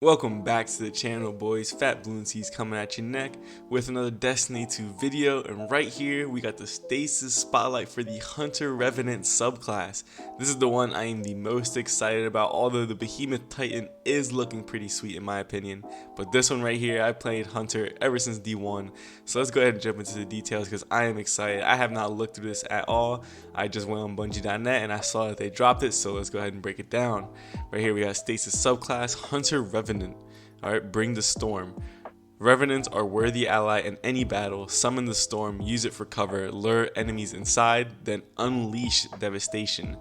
Welcome back to the channel, boys. Fat Balloon C's coming at your neck with another Destiny 2 video, and right here we got the Stasis spotlight for the Hunter Revenant subclass. This is the one I am the most excited about, although the Behemoth Titan is looking pretty sweet in my opinion. But this one right here, I played Hunter ever since D1, so let's go ahead and jump into the details because I am excited. I have not looked through this at all. I just went on Bungie.net and I saw that they dropped it, so let's go ahead and break it down. Right here we got Stasis subclass Hunter Revenant. Alright, bring the storm. Revenants are worthy ally in any battle. Summon the storm, use it for cover, lure enemies inside, then unleash devastation.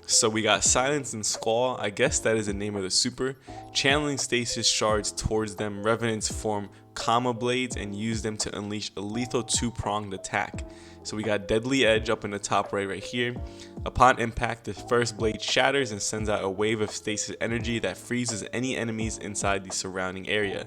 So we got silence and squall. I guess that is the name of the super. Channeling stasis shards towards them, revenants form comma blades and use them to unleash a lethal two-pronged attack. So we got deadly edge up in the top right here. Upon impact, the first blade shatters and sends out a wave of stasis energy that freezes any enemies inside the surrounding area.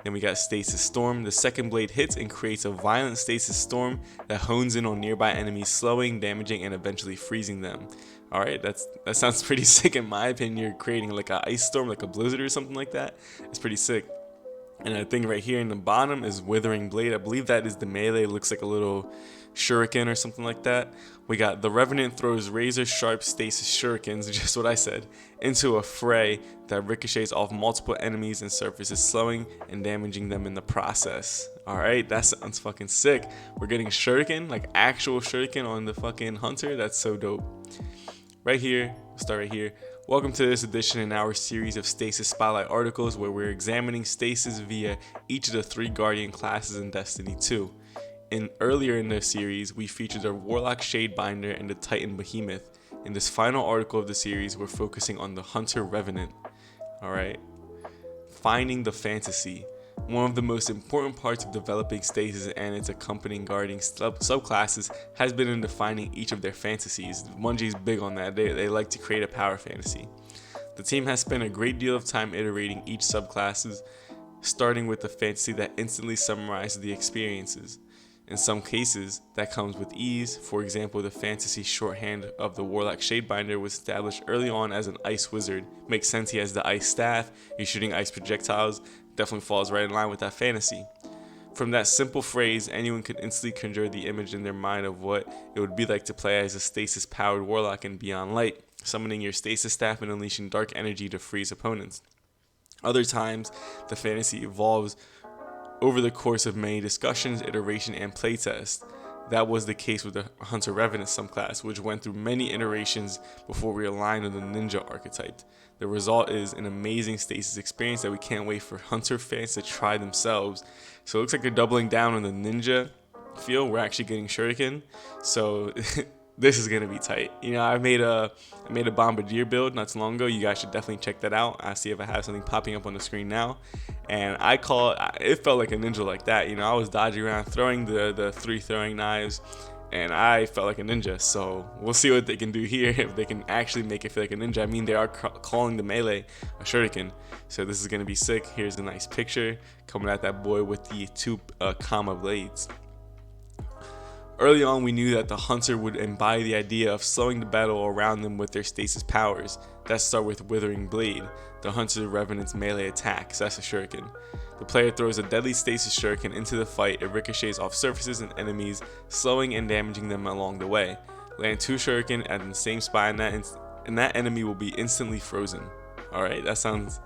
Then we got stasis storm. The second blade hits and creates a violent stasis storm that hones in on nearby enemies, slowing, damaging, and eventually freezing them. Alright, that sounds pretty sick in my opinion. You're creating like an ice storm, like a blizzard or something like that. It's pretty sick. And I think right here in the bottom is Withering Blade. I believe that is the melee. It looks like a little shuriken or something like that. We got the Revenant throws razor sharp stasis shurikens, just what I said, into a fray that ricochets off multiple enemies and surfaces, slowing and damaging them in the process. Alright, that sounds fucking sick. We're getting shuriken, like actual shuriken on the fucking Hunter. That's so dope. Right here, we'll start right here. Welcome to this edition in our series of Stasis Spotlight articles where we're examining Stasis via each of the 3 Guardian classes in Destiny 2. Earlier in the series, we featured the Warlock Shadebinder and the Titan Behemoth. In this final article of the series, we're focusing on the Hunter Revenant. Alright. Finding the fantasy. One of the most important parts of developing Stasis and its accompanying Guardian subclasses has been in defining each of their fantasies. Bungie's big on that. They like to create a power fantasy. The team has spent a great deal of time iterating each subclasses, starting with the fantasy that instantly summarizes the experiences. In some cases, that comes with ease. For example, the fantasy shorthand of the Warlock Shadebinder was established early on as an ice wizard. Makes sense, he has the ice staff, he's shooting ice projectiles, definitely falls right in line with that fantasy. From that simple phrase, anyone could instantly conjure the image in their mind of what it would be like to play as a stasis-powered Warlock in Beyond Light, summoning your stasis staff and unleashing dark energy to freeze opponents. Other times, the fantasy evolves over the course of many discussions, iteration, and playtest. That was the case with the Hunter Revenant subclass, which went through many iterations before we aligned on the ninja archetype. The result is an amazing Stasis experience that we can't wait for Hunter fans to try themselves. So it looks like they're doubling down on the ninja feel. We're actually getting shuriken, so this is gonna be tight. You know, I made a bombardier build not too long ago. You guys should definitely check that out. I see if I have something popping up on the screen now, and it felt like a ninja like that. You know, I was dodging around, throwing the 3 throwing knives, and I felt like a ninja. So we'll see what they can do here, if they can actually make it feel like a ninja. I mean, they are calling the melee a shuriken, so this is gonna be sick. Here's a nice picture coming at that boy with the 2 comma blades. Early on, we knew that the Hunter would embody the idea of slowing the battle around them with their stasis powers. That start with Withering Blade, the Hunter Revenant's melee attack, so that's a shuriken. The player throws a deadly stasis shuriken into the fight. It ricochets off surfaces and enemies, slowing and damaging them along the way. Land 2 shuriken at the same spot and that enemy will be instantly frozen. Alright, that sounds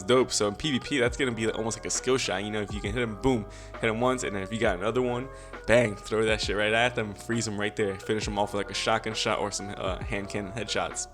dope. So in PvP, that's gonna be almost like a skill shot. You know, if you can hit him, boom, hit him once, and then if you got another one, bang, throw that shit right at them, freeze them right there, finish them off with like a shotgun shot or some hand cannon headshots.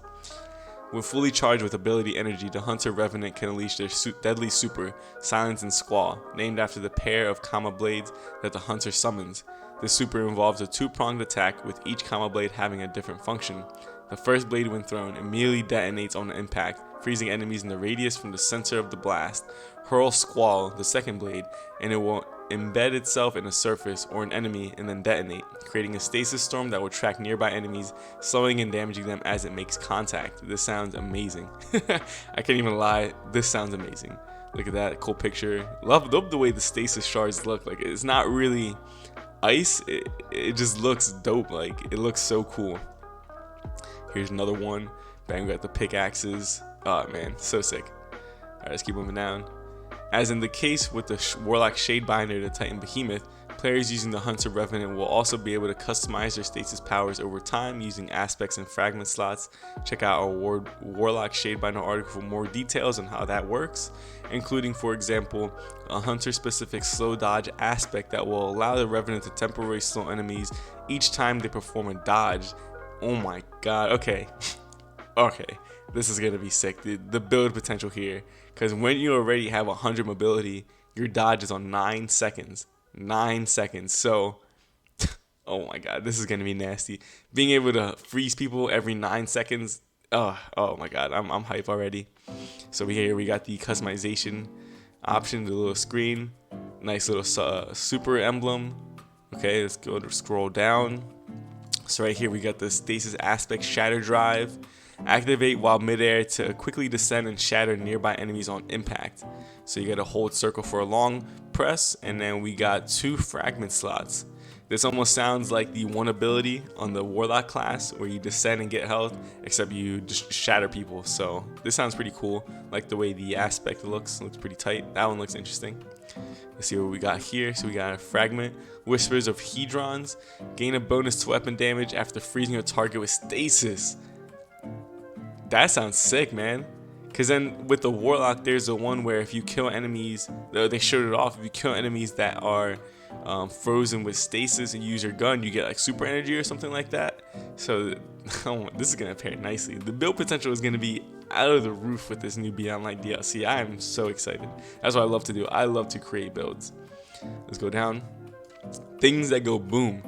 When fully charged with ability energy, the Hunter Revenant can unleash their deadly super, Silence and Squall, named after the pair of comma blades that the Hunter summons. This super involves a 2-pronged attack, with each comma blade having a different function. The first blade, when thrown, immediately detonates on impact, freezing enemies in the radius from the center of the blast. Hurl Squall, the second blade, and it will embed itself in a surface or an enemy and then detonate, creating a stasis storm that will track nearby enemies, slowing and damaging them as it makes contact. This sounds amazing. I can't even lie, this sounds amazing. Look at that cool picture. Love the way the stasis shards look. Like, it's not really ice, it just looks dope. Like, it looks so cool. Here's another one. Bang, we got the pickaxes. Oh man, so sick. Alright, let's keep moving down. As in the case with the Warlock Shadebinder to Titan Behemoth, players using the Hunter Revenant will also be able to customize their stasis powers over time using aspects and fragment slots. Check out our Warlock Shadebinder article for more details on how that works, including, for example, a Hunter specific slow dodge aspect that will allow the Revenant to temporarily slow enemies each time they perform a dodge. Oh my god, okay. Okay, this is gonna be sick. The build potential here, because when you already have 100 mobility, your dodge is on 9 seconds. 9 seconds. So, oh my god, this is gonna be nasty. Being able to freeze people every 9 seconds. Oh my god, I'm hype already. So we got the customization option, the little screen, nice little super emblem. Okay, let's go to scroll down. So right here we got the Stasis Aspect Shatter Drive. Activate while midair to quickly descend and shatter nearby enemies on impact. So you gotta hold circle for a long press, and then we got 2 fragment slots. This almost sounds like the one ability on the Warlock class where you descend and get health, except you just shatter people. So this sounds pretty cool. Like the way the aspect looks pretty tight. That one looks interesting. Let's see what we got here. So we got a fragment. Whispers of Hedrons. Gain a bonus to weapon damage after freezing a target with stasis. That sounds sick, man. Because then with the Warlock, there's the one where if you kill enemies, they showed it off, if you kill enemies that are frozen with stasis and use your gun, you get like super energy or something like that. So this is going to pair nicely. The build potential is going to be out of the roof with this new Beyond Light DLC. I am so excited. That's what I love to do. I love to create builds. Let's go down. Things that go boom.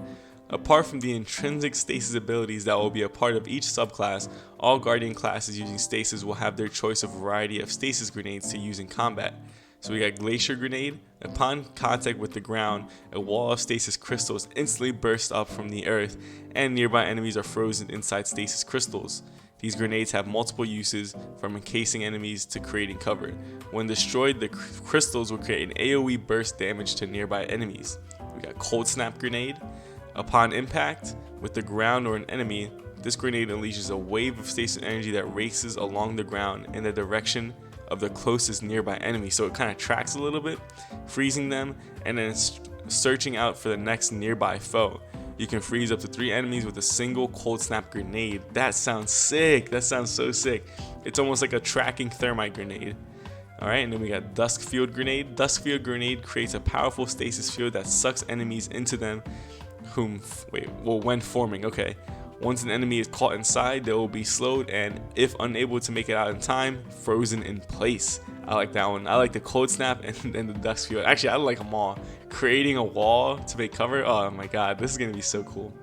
Apart from the intrinsic stasis abilities that will be a part of each subclass, all Guardian classes using stasis will have their choice of variety of stasis grenades to use in combat. So we got Glacier Grenade. Upon contact with the ground, a wall of stasis crystals instantly bursts up from the earth, and nearby enemies are frozen inside stasis crystals. These grenades have multiple uses, from encasing enemies to creating cover. When destroyed, the crystals will create an AoE burst damage to nearby enemies. We got Cold Snap Grenade. Upon impact with the ground or an enemy, this grenade unleashes a wave of stasis energy that races along the ground in the direction of the closest nearby enemy. So it kind of tracks a little bit, freezing them and then searching out for the next nearby foe. You can freeze up to 3 enemies with a single Cold Snap Grenade. That sounds sick. That sounds so sick. It's almost like a tracking thermite grenade. Alright, and then we got Dusk Field Grenade. Dusk Field Grenade creates a powerful stasis field that sucks enemies into them when forming. Okay, once an enemy is caught inside, they will be slowed and, if unable to make it out in time, frozen in place. I like that one. I like the Cold Snap and the Dusk Field. Actually, I like them all. Creating a wall to make cover. Oh my god, this is gonna be so cool.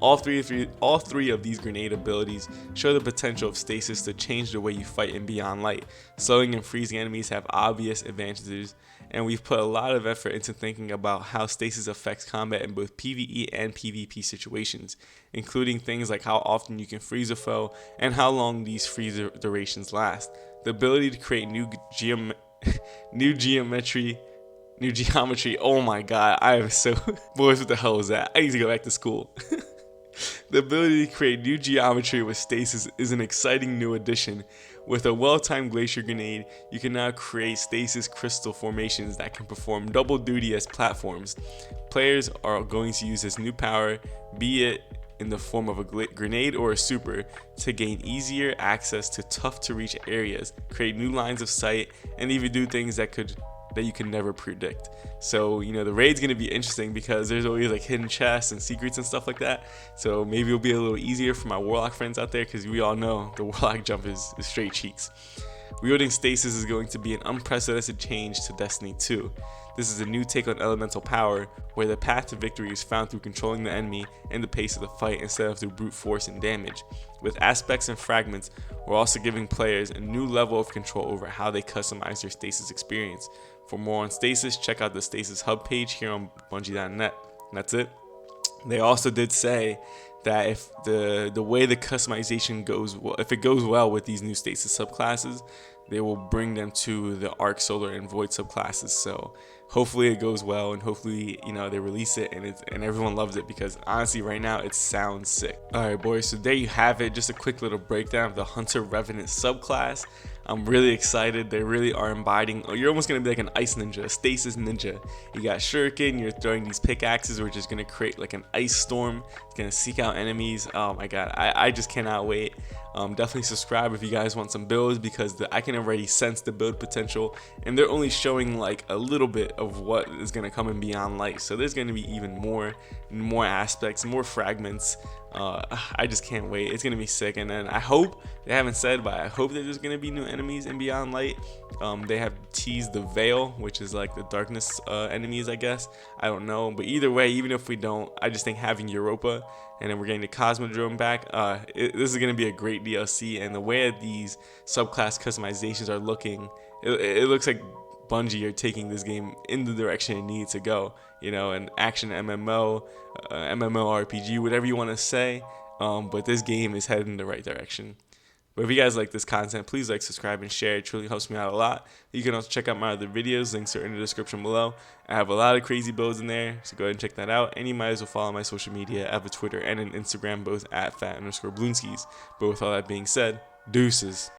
All three of these grenade abilities show the potential of stasis to change the way you fight in Beyond Light. Slowing and freezing enemies have obvious advantages, and we've put a lot of effort into thinking about how stasis affects combat in both PvE and PvP situations, including things like how often you can freeze a foe and how long these freeze durations last. The ability to create new geometry. Oh my god, I am so boys, what the hell is that? I need to go back to school. The ability to create new geometry with stasis is an exciting new addition. With a well-timed Glacier Grenade, you can now create stasis crystal formations that can perform double duty as platforms. Players are going to use this new power, be it in the form of a grenade or a super, to gain easier access to tough to reach areas, create new lines of sight, and even do things that you can never predict. So, you know, the raid's gonna be interesting because there's always like hidden chests and secrets and stuff like that. So maybe it'll be a little easier for my Warlock friends out there, because we all know the Warlock jump is straight cheeks. Wielding stasis is going to be an unprecedented change to Destiny 2. This is a new take on elemental power, where the path to victory is found through controlling the enemy and the pace of the fight instead of through brute force and damage. With aspects and fragments, we're also giving players a new level of control over how they customize their stasis experience. For more on stasis, check out the Stasis Hub page here on Bungie.net. And that's it. They also did say that if the way the customization goes well, if it goes well with these new stasis subclasses, they will bring them to the Arc, Solar, and Void subclasses. So hopefully it goes well, and hopefully, you know, they release it and everyone loves it, because honestly right now it sounds sick. Alright boys, so there you have it, just a quick little breakdown of the Hunter Revenant subclass. I'm really excited. They really are embodying. You're almost gonna be like an ice ninja, a stasis ninja. You got shuriken. You're throwing these pickaxes, which is gonna create like an ice storm. It's gonna seek out enemies. Oh my god, I just cannot wait. Definitely subscribe if you guys want some builds, because I can already sense the build potential, and they're only showing like a little bit of what is gonna come in Beyond Light. So there's gonna be even more aspects, more fragments. I just can't wait. It's gonna be sick. And then I hope, they haven't said, but I hope that there's gonna be new enemies in Beyond Light. They have teased the Veil, which is like the darkness enemies, I guess. I don't know, but either way, even if we don't, I just think having Europa, and then we're getting the Cosmodrome back, this is gonna be a great DLC. And the way that these subclass customizations are looking, it looks like Bungie are taking this game in the direction it needs to go. You know, an action MMO, MMORPG, whatever you want to say. But this game is headed in the right direction. But if you guys like this content, please like, subscribe, and share. It truly helps me out a lot. You can also check out my other videos. Links are in the description below. I have a lot of crazy builds in there, so go ahead and check that out. And you might as well follow my social media. I have a Twitter and an Instagram, both at @fat_bloonskis. But with all that being said, deuces.